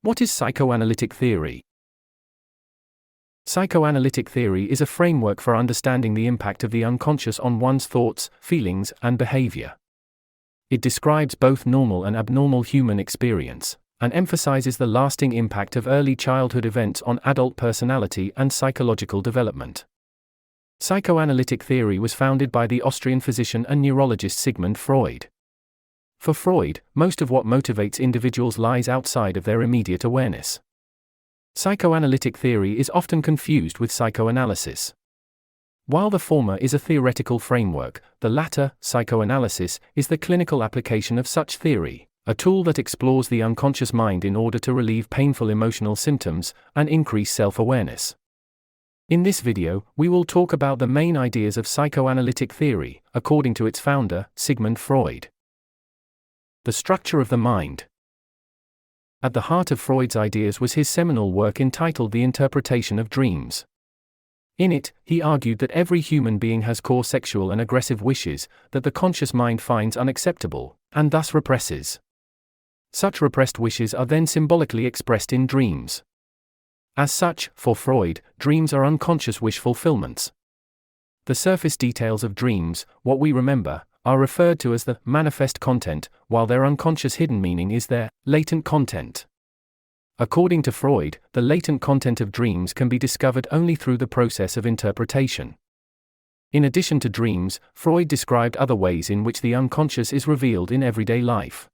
What is psychoanalytic theory? Psychoanalytic theory is a framework for understanding the impact of the unconscious on one's thoughts, feelings, and behavior. It describes both normal and abnormal human experience, and emphasizes the lasting impact of early childhood events on adult personality and psychological development. Psychoanalytic theory was founded by the Austrian physician and neurologist Sigmund Freud. For Freud, most of what motivates individuals lies outside of their immediate awareness. Psychoanalytic theory is often confused with psychoanalysis. While the former is a theoretical framework, the latter, psychoanalysis, is the clinical application of such theory, a tool that explores the unconscious mind in order to relieve painful emotional symptoms and increase self-awareness. In this video, we will talk about the main ideas of psychoanalytic theory, according to its founder, Sigmund Freud. The structure of the mind. At the heart of Freud's ideas was his seminal work entitled The Interpretation of Dreams. In it, he argued that every human being has core sexual and aggressive wishes that the conscious mind finds unacceptable, and thus represses. Such repressed wishes are then symbolically expressed in dreams. As such, for Freud, dreams are unconscious wish fulfillments. The surface details of dreams, what we remember, are referred to as the manifest content, while their unconscious hidden meaning is their latent content. According to Freud, the latent content of dreams can be discovered only through the process of interpretation. In addition to dreams, Freud described other ways in which the unconscious is revealed in everyday life.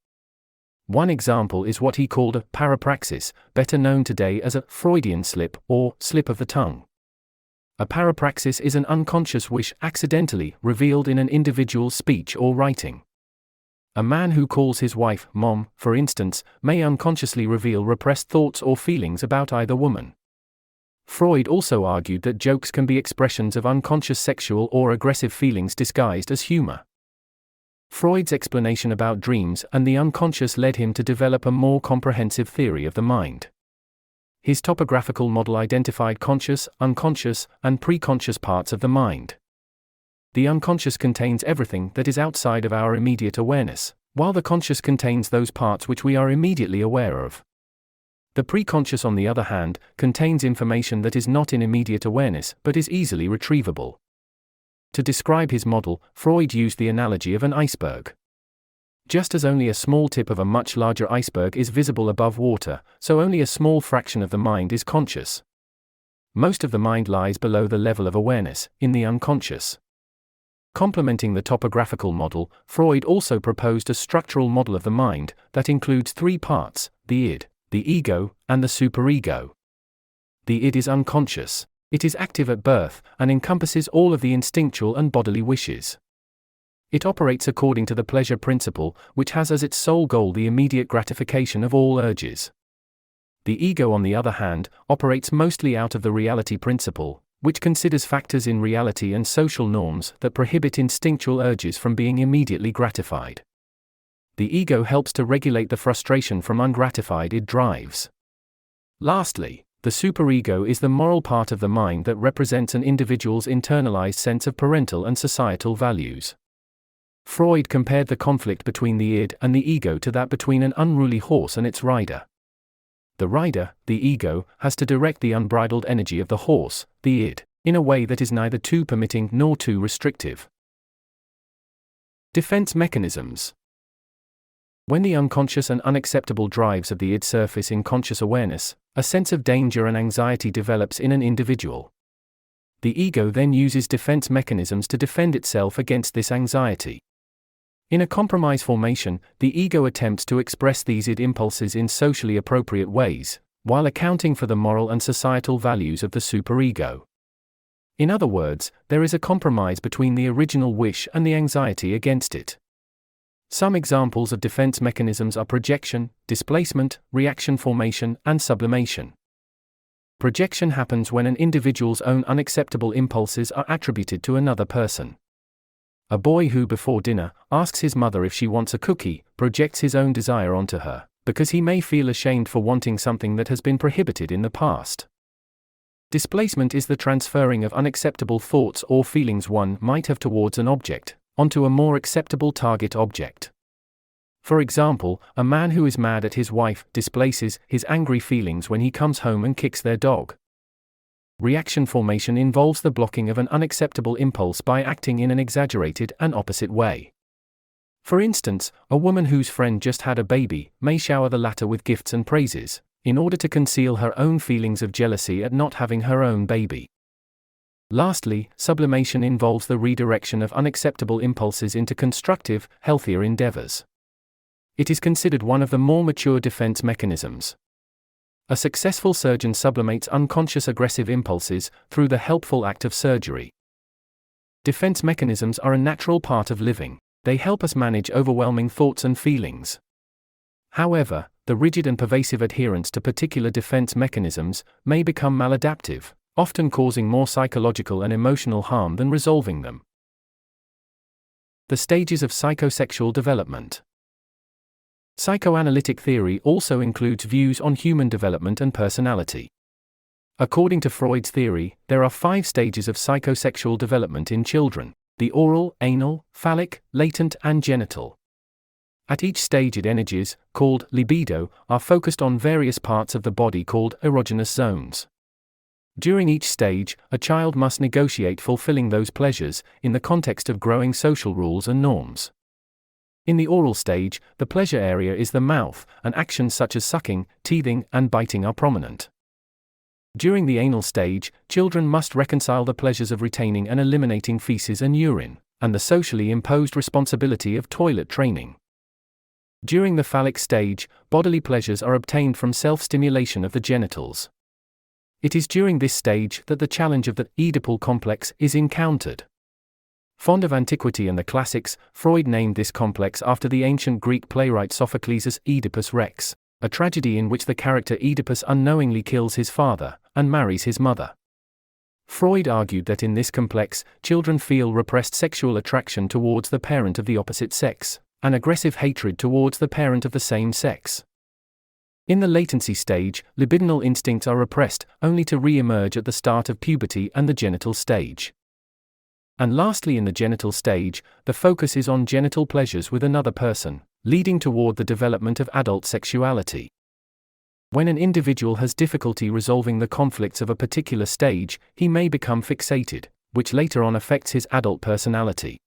One example is what he called a parapraxis, better known today as a Freudian slip or slip of the tongue. A parapraxis is an unconscious wish accidentally revealed in an individual's speech or writing. A man who calls his wife mom, for instance, may unconsciously reveal repressed thoughts or feelings about either woman. Freud also argued that jokes can be expressions of unconscious sexual or aggressive feelings disguised as humor. Freud's explanation about dreams and the unconscious led him to develop a more comprehensive theory of the mind. His topographical model identified conscious, unconscious, and preconscious parts of the mind. The unconscious contains everything that is outside of our immediate awareness, while the conscious contains those parts which we are immediately aware of. The preconscious, on the other hand, contains information that is not in immediate awareness but is easily retrievable. To describe his model, Freud used the analogy of an iceberg. Just as only a small tip of a much larger iceberg is visible above water, so only a small fraction of the mind is conscious. Most of the mind lies below the level of awareness, in the unconscious. Complementing the topographical model, Freud also proposed a structural model of the mind that includes three parts: the id, the ego, and the superego. The id is unconscious. It is active at birth, and encompasses all of the instinctual and bodily wishes. It operates according to the pleasure principle, which has as its sole goal the immediate gratification of all urges. The ego, on the other hand, operates mostly out of the reality principle, which considers factors in reality and social norms that prohibit instinctual urges from being immediately gratified. The ego helps to regulate the frustration from ungratified id drives. Lastly, the superego is the moral part of the mind that represents an individual's internalized sense of parental and societal values. Freud compared the conflict between the id and the ego to that between an unruly horse and its rider. The rider, the ego, has to direct the unbridled energy of the horse, the id, in a way that is neither too permitting nor too restrictive. Defense mechanisms. When the unconscious and unacceptable drives of the id surface in conscious awareness, a sense of danger and anxiety develops in an individual. The ego then uses defense mechanisms to defend itself against this anxiety. In a compromise formation, the ego attempts to express these id impulses in socially appropriate ways, while accounting for the moral and societal values of the superego. In other words, there is a compromise between the original wish and the anxiety against it. Some examples of defense mechanisms are projection, displacement, reaction formation, and sublimation. Projection happens when an individual's own unacceptable impulses are attributed to another person. A boy who before dinner asks his mother if she wants a cookie projects his own desire onto her, because he may feel ashamed for wanting something that has been prohibited in the past. Displacement is the transferring of unacceptable thoughts or feelings one might have towards an object, onto a more acceptable target object. For example, a man who is mad at his wife displaces his angry feelings when he comes home and kicks their dog. Reaction formation involves the blocking of an unacceptable impulse by acting in an exaggerated and opposite way. For instance, a woman whose friend just had a baby may shower the latter with gifts and praises, in order to conceal her own feelings of jealousy at not having her own baby. Lastly, sublimation involves the redirection of unacceptable impulses into constructive, healthier endeavors. It is considered one of the more mature defense mechanisms. A successful surgeon sublimates unconscious aggressive impulses through the helpful act of surgery. Defense mechanisms are a natural part of living. They help us manage overwhelming thoughts and feelings. However, the rigid and pervasive adherence to particular defense mechanisms may become maladaptive, often causing more psychological and emotional harm than resolving them. The stages of psychosexual development. Psychoanalytic theory also includes views on human development and personality. According to Freud's theory, there are 5 stages of psychosexual development in children: the oral, anal, phallic, latent, and genital. At each stage, energies, called libido, are focused on various parts of the body called erogenous zones. During each stage, a child must negotiate fulfilling those pleasures, in the context of growing social rules and norms. In the oral stage, the pleasure area is the mouth, and actions such as sucking, teething, and biting are prominent. During the anal stage, children must reconcile the pleasures of retaining and eliminating feces and urine, and the socially imposed responsibility of toilet training. During the phallic stage, bodily pleasures are obtained from self-stimulation of the genitals. It is during this stage that the challenge of the Oedipal complex is encountered. Fond of antiquity and the classics, Freud named this complex after the ancient Greek playwright Sophocles' Oedipus Rex, a tragedy in which the character Oedipus unknowingly kills his father and marries his mother. Freud argued that in this complex, children feel repressed sexual attraction towards the parent of the opposite sex, and aggressive hatred towards the parent of the same sex. In the latency stage, libidinal instincts are repressed, only to re-emerge at the start of puberty and the genital stage. And lastly, in the genital stage, the focus is on genital pleasures with another person, leading toward the development of adult sexuality. When an individual has difficulty resolving the conflicts of a particular stage, he may become fixated, which later on affects his adult personality.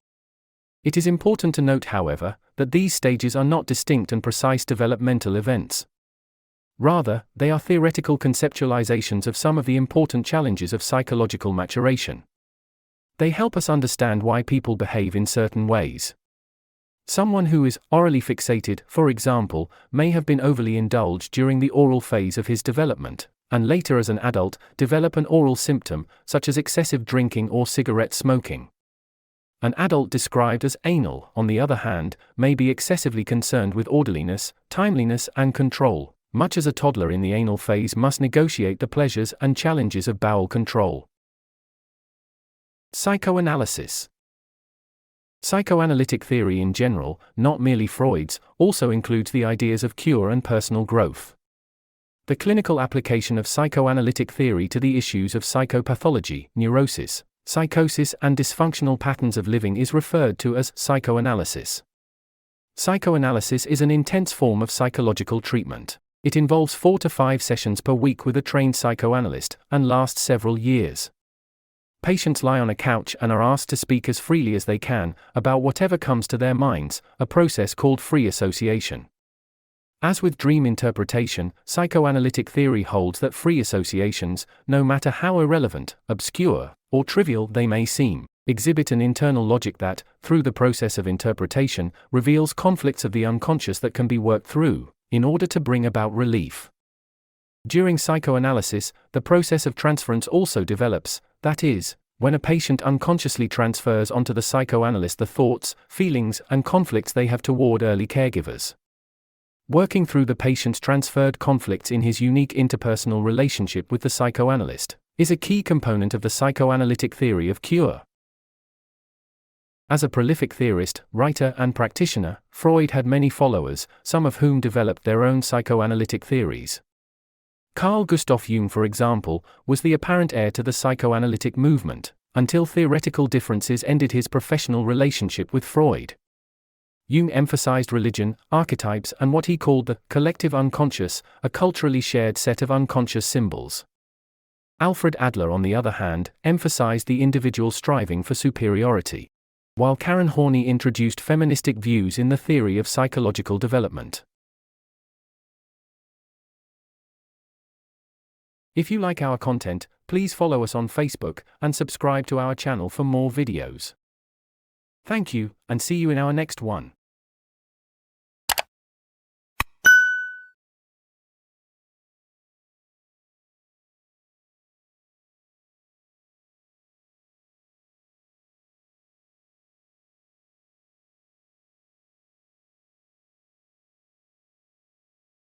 It is important to note, however, that these stages are not distinct and precise developmental events. Rather, they are theoretical conceptualizations of some of the important challenges of psychological maturation. They help us understand why people behave in certain ways. Someone who is orally fixated, for example, may have been overly indulged during the oral phase of his development, and later as an adult, develop an oral symptom, such as excessive drinking or cigarette smoking. An adult described as anal, on the other hand, may be excessively concerned with orderliness, timeliness, and control, much as a toddler in the anal phase must negotiate the pleasures and challenges of bowel control. Psychoanalysis. Psychoanalytic theory in general, not merely Freud's, also includes the ideas of cure and personal growth. The clinical application of psychoanalytic theory to the issues of psychopathology, neurosis, psychosis, and dysfunctional patterns of living is referred to as psychoanalysis. Psychoanalysis is an intense form of psychological treatment. It involves 4 to 5 sessions per week with a trained psychoanalyst, and lasts several years. Patients lie on a couch and are asked to speak as freely as they can, about whatever comes to their minds, a process called free association. As with dream interpretation, psychoanalytic theory holds that free associations, no matter how irrelevant, obscure, or trivial they may seem, exhibit an internal logic that, through the process of interpretation, reveals conflicts of the unconscious that can be worked through, in order to bring about relief. During psychoanalysis, the process of transference also develops, that is, when a patient unconsciously transfers onto the psychoanalyst the thoughts, feelings, and conflicts they have toward early caregivers. Working through the patient's transferred conflicts in his unique interpersonal relationship with the psychoanalyst is a key component of the psychoanalytic theory of cure. As a prolific theorist, writer, and practitioner, Freud had many followers, some of whom developed their own psychoanalytic theories. Carl Gustav Jung, for example, was the apparent heir to the psychoanalytic movement, until theoretical differences ended his professional relationship with Freud. Jung emphasized religion, archetypes, and what he called the collective unconscious, a culturally shared set of unconscious symbols. Alfred Adler, on the other hand, emphasized the individual striving for superiority, while Karen Horney introduced feministic views in the theory of psychological development. If you like our content, please follow us on Facebook and subscribe to our channel for more videos. Thank you, and see you in our next one.